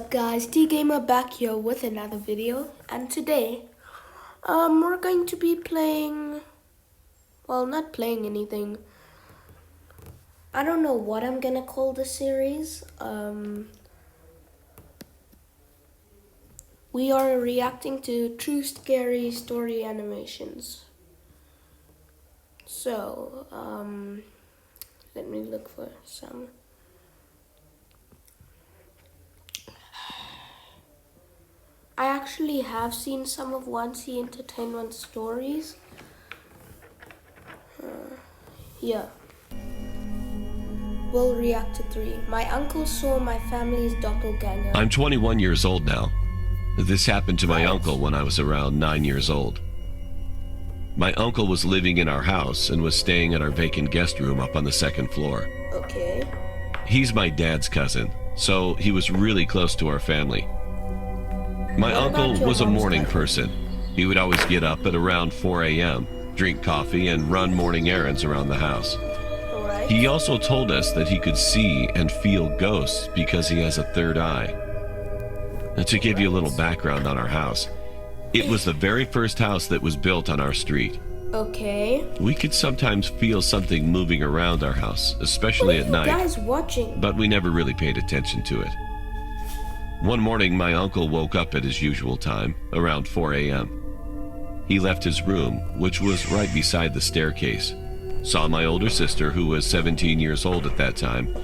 up guys, T-Gamer back here with another video, and today we're going to be playing, well, not playing anything. I don't know what I'm gonna call the series. We are reacting to true scary story animations. So let me look for some. I actually have seen some of 1C Entertainment stories. Yeah. We'll react to 3. My uncle saw my family's doppelganger. I'm 21 years old now. This happened to my uncle when I was around 9 years old. My uncle was living in our house and was staying at our vacant guest room up on the 2nd floor. Okay. He's my dad's cousin, so he was really close to our family. My uncle was a morning person. He would always get up at around 4 a.m., drink coffee, and run morning errands around the house. Alright. He also told us that he could see and feel ghosts because he has a third eye. And to give you a little background on our house, it was the very first house that was built on our street. Okay. We could sometimes feel something moving around our house, especially at night. What are you guys watching? But we never really paid attention to it. One morning, my uncle woke up at his usual time, around 4 a.m. He left his room, which was right beside the staircase, saw my older sister, who was 17 years old at that time,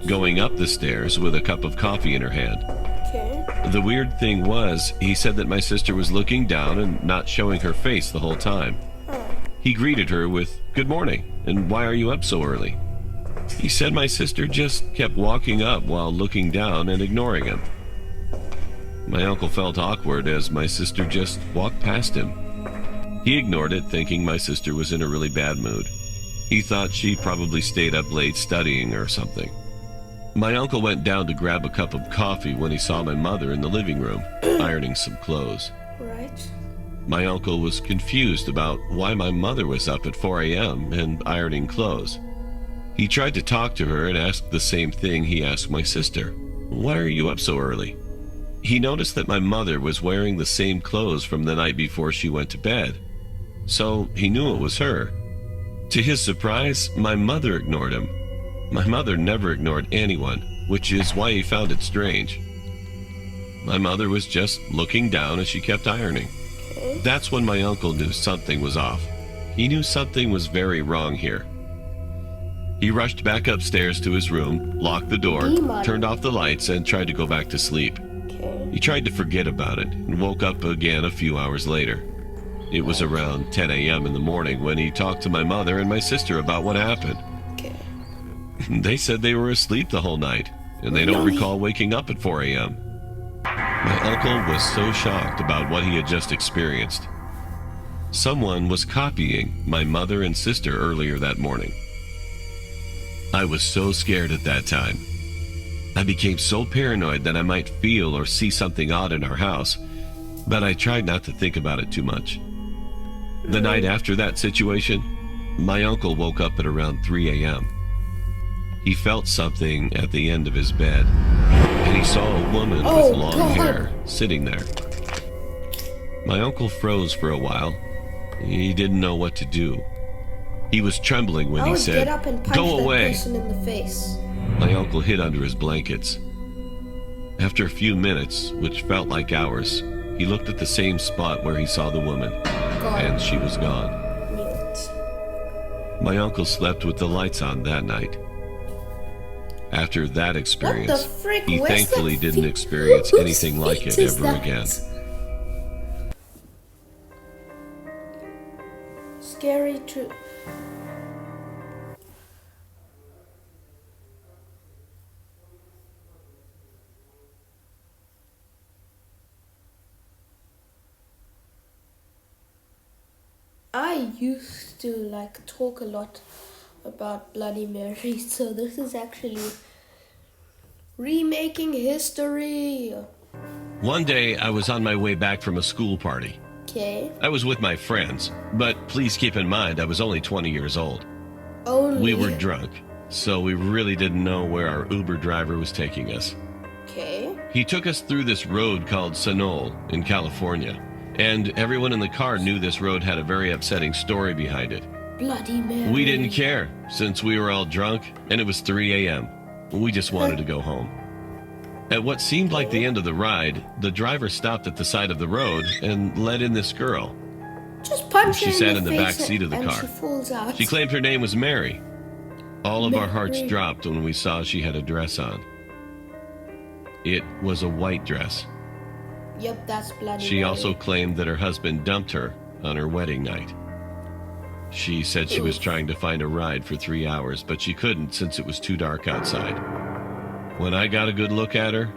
going up the stairs with a cup of coffee in her hand. Okay. The weird thing was, he said that my sister was looking down and not showing her face the whole time. He greeted her with, "Good morning, and why are you up so early?" He said my sister just kept walking up while looking down and ignoring him. My uncle felt awkward as my sister just walked past him. He ignored it, thinking my sister was in a really bad mood. He thought she probably stayed up late studying or something. My uncle went down to grab a cup of coffee when he saw my mother in the living room, ironing some clothes. Right. My uncle was confused about why my mother was up at 4 a.m. and ironing clothes. He tried to talk to her and asked the same thing he asked my sister. "Why are you up so early?" He noticed that my mother was wearing the same clothes from the night before she went to bed, so he knew it was her. To his surprise, my mother ignored him. My mother never ignored anyone, which is why he found it strange. My mother was just looking down as she kept ironing. Okay. That's when my uncle knew something was off. He knew something was very wrong here. He rushed back upstairs to his room, locked the door, turned off the lights, and tried to go back to sleep. Okay. He tried to forget about it and woke up again a few hours later. It was around 10 a.m. in the morning when he talked to my mother and my sister about what happened. Okay. They said they were asleep the whole night, and they don't recall waking up at 4 a.m. My uncle was so shocked about what he had just experienced. Someone was copying my mother and sister earlier that morning. I was so scared at that time. I became so paranoid that I might feel or see something odd in our house, but I tried not to think about it too much. The night after that situation, my uncle woke up at around 3 a.m. He felt something at the end of his bed, and he saw a woman with long hair sitting there. My uncle froze for a while. He didn't know what to do. He was trembling when he said, "Get up and punch "Go that away." person in the face." My uncle hid under his blankets. After a few minutes, which felt like hours, he looked at the same spot where he saw the woman, and she was gone. Mute. My uncle slept with the lights on that night. After that experience, he thankfully didn't experience anything like it ever again. Scary truth. I used to talk a lot about Bloody Mary, so this is actually remaking history. One day, I was on my way back from a school party. Okay. I was with my friends, but please keep in mind I was only 20 years old. Only. We were drunk, so we really didn't know where our Uber driver was taking us. Okay. He took us through this road called Sanol in California, and everyone in the car knew this road had a very upsetting story behind it. Bloody Mary. We didn't care, since we were all drunk, and it was 3 a.m. We just wanted to go home. At what seemed like the end of the ride, the driver stopped at the side of the road and let in this girl. Just punch her She sat in the face back seat of the and car. She falls out. She claimed her name was Mary. All of our hearts Mary. dropped when we saw she had a dress on. It was a white dress. Yep, that's Bloody She Mary. also claimed that her husband dumped her on her wedding night. She said she was trying to find a ride for 3 hours, but she couldn't since it was too dark outside. When I got a good look at her,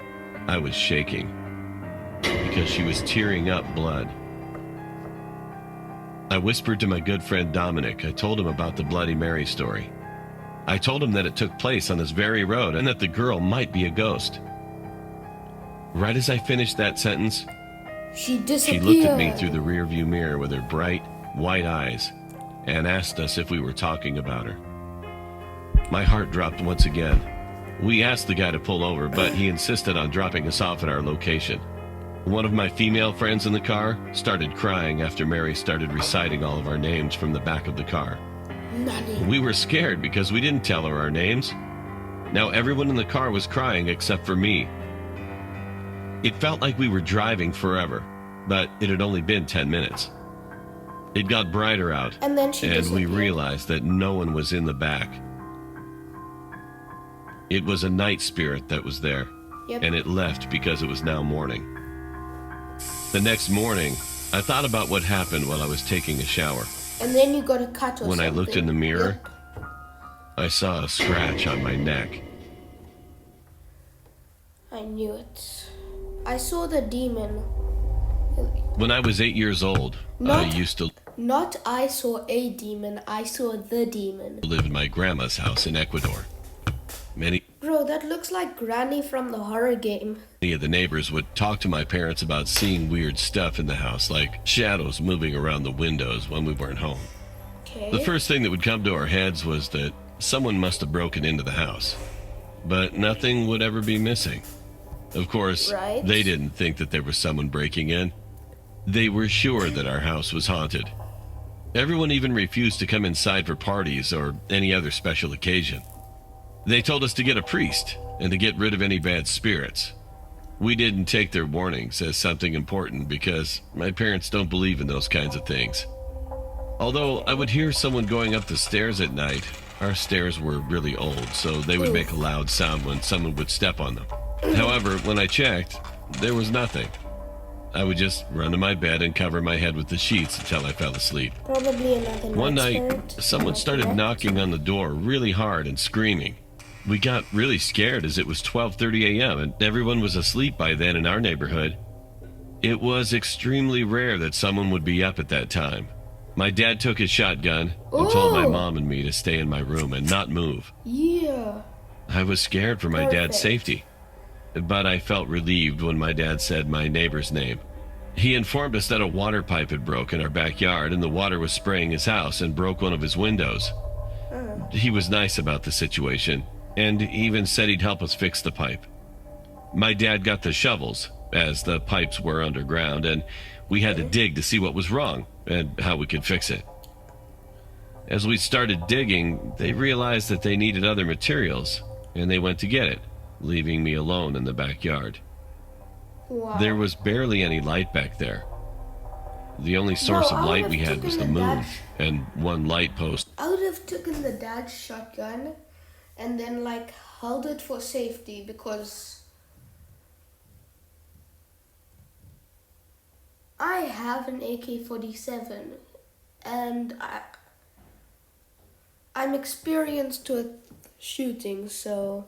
I was shaking because she was tearing up blood. I whispered to my good friend Dominic. I told him about the Bloody Mary story. I told him that it took place on this very road and that the girl might be a ghost. Right as I finished that sentence, She she disappeared. looked at me through the rearview mirror with her bright, white eyes and asked us if we were talking about her. My heart dropped once again. We asked the guy to pull over, but he insisted on dropping us off at our location. One of my female friends in the car started crying after Mary started reciting all of our names from the back of the car. Nani. We were scared because we didn't tell her our names. Now everyone in the car was crying except for me. It felt like we were driving forever, but it had only been 10 minutes. It got brighter out, And then she and we disappeared. realized that no one was in the back. It was a night spirit that was there, Yep. and it left because it was now morning. The next morning, I thought about what happened while I was taking a shower. And then you got a cut or When I something. looked in the mirror, Yep. I saw a scratch on my neck. I knew it. I saw the demon. When I was 8 years old, I Not- used to Not I saw a demon, I saw the demon. live in my grandma's house in Ecuador. Many Bro, that looks like Granny from the horror game. of the neighbors would talk to my parents about seeing weird stuff in the house, like shadows moving around the windows when we weren't home. Okay. The first thing that would come to our heads was that someone must have broken into the house, but nothing would ever be missing. Of course, Right. they didn't think that there was someone breaking in. They were sure that our house was haunted. Everyone even refused to come inside for parties or any other special occasion. They told us to get a priest and to get rid of any bad spirits. We didn't take their warnings as something important because my parents don't believe in those kinds of things. Although I would hear someone going up the stairs at night, our stairs were really old, so they would make a loud sound when someone would step on them. However, when I checked, there was nothing. I would just run to my bed and cover my head with the sheets until I fell asleep. Probably another One night, spirit. someone started Correct? knocking on the door really hard and screaming. We got really scared as it was 12:30 a.m. and everyone was asleep by then in our neighborhood. It was extremely rare that someone would be up at that time. My dad took his shotgun and told my Ooh. mom and me to stay in my room and not move. Yeah. I was scared for my dad's Perfect. safety, but I felt relieved when my dad said my neighbor's name. He informed us that a water pipe had broke in our backyard and the water was spraying his house and broke one of his windows. He was nice about the situation and even said he'd help us fix the pipe. My dad got the shovels, as the pipes were underground, and we had to dig to see what was wrong and how we could fix it. As we started digging, they realized that they needed other materials, and they went to get it, leaving me alone in the backyard. Wow. There was barely any light back there. The only source No, of I light would've we had was the taken the moon dash. and one light post. I would have taken the dad's shotgun and then like held it for safety because I have an AK-47 and I'm experienced with shooting, so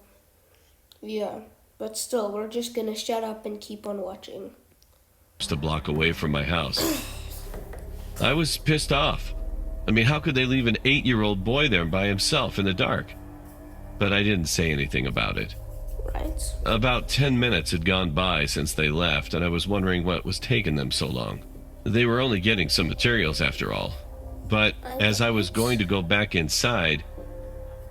yeah. But still, we're just gonna shut up and keep on watching. Just a block away from my house. I was pissed off. I mean, how could they leave an 8-year-old boy there by himself in the dark? But I didn't say anything about it. Right? About 10 minutes had gone by since they left, and I was wondering what was taking them so long. They were only getting some materials after all. But as I was going to go back inside,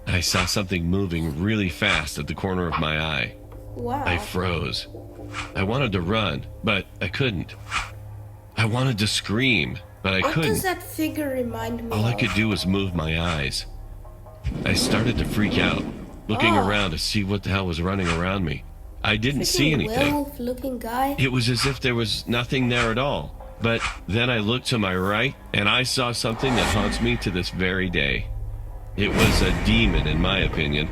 I saw something moving really fast at the corner of my eye. Wow. I froze. I wanted to run, but I couldn't. I wanted to scream, but I What does couldn't. that figure remind me All I of? could do was move my eyes. I started to freak out, looking around to see what the hell was running around me. I didn't see anything. Werewolf-looking guy. It was as if there was nothing there at all. But then I looked to my right, and I saw something that haunts me to this very day. It was a demon, in my opinion.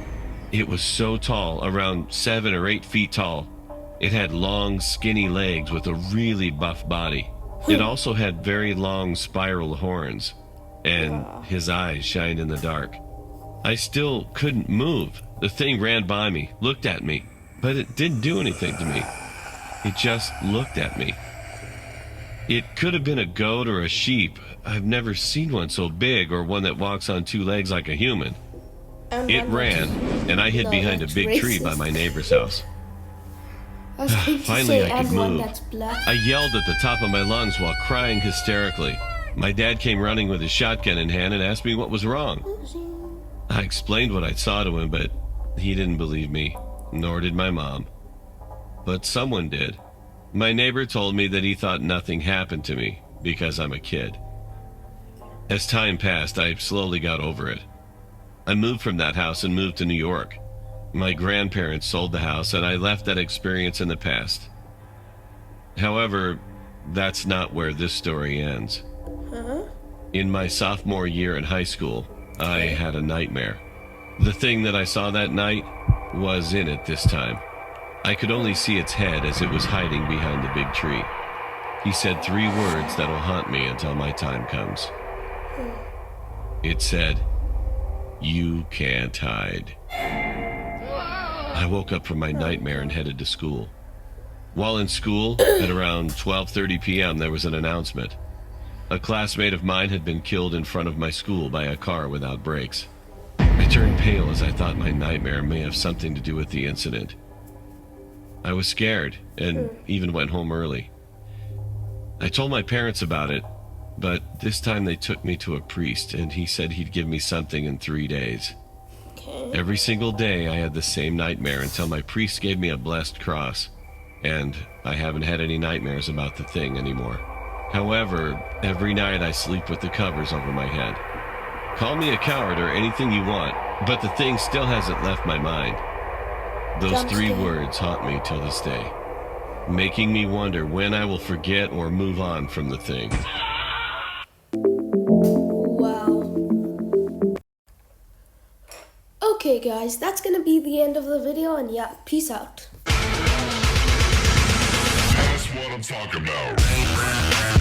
It was so tall, around 7 or 8 feet tall. It had long, skinny legs with a really buff body. It also had very long spiral horns, and his eyes shined in the dark. I still couldn't move. The thing ran by me, looked at me, but it didn't do anything to me. It just looked at me. It could have been a goat or a sheep. I've never seen one so big or one that walks on 2 legs like a human. It ran, and I hid No, behind a that's big tree by racist. my neighbor's house. I was going to Finally, say, I could and one move. that's black. I yelled at the top of my lungs while crying hysterically. My dad came running with his shotgun in hand and asked me what was wrong. I explained what I saw to him, but he didn't believe me, nor did my mom. But someone did. My neighbor told me that he thought nothing happened to me because I'm a kid. As time passed, I slowly got over it. I moved from that house and moved to New York. My grandparents sold the house, and I left that experience in the past. However, that's not where this story ends. In my sophomore year in high school, I had a nightmare. The thing that I saw that night was in it this time. I could only see its head as it was hiding behind the big tree. He said 3 words that'll haunt me until my time comes. It said, "You can't hide." I woke up from my nightmare and headed to school. While in school, at around 12:30 p.m., there was an announcement. A classmate of mine had been killed in front of my school by a car without brakes. I turned pale as I thought my nightmare may have something to do with the incident. I was scared and even went home early. I told my parents about it, but this time they took me to a priest, and he said he'd give me something in 3 days. Okay. Every single day I had the same nightmare until my priest gave me a blessed cross, and I haven't had any nightmares about the thing anymore. However, every night I sleep with the covers over my head. Call me a coward or anything you want, but the thing still hasn't left my mind. Those Jump 3 scare. words haunt me till this day, making me wonder when I will forget or move on from the thing. Wow. Okay guys, that's gonna be the end of the video, and yeah, peace out. That's what I'm talking about.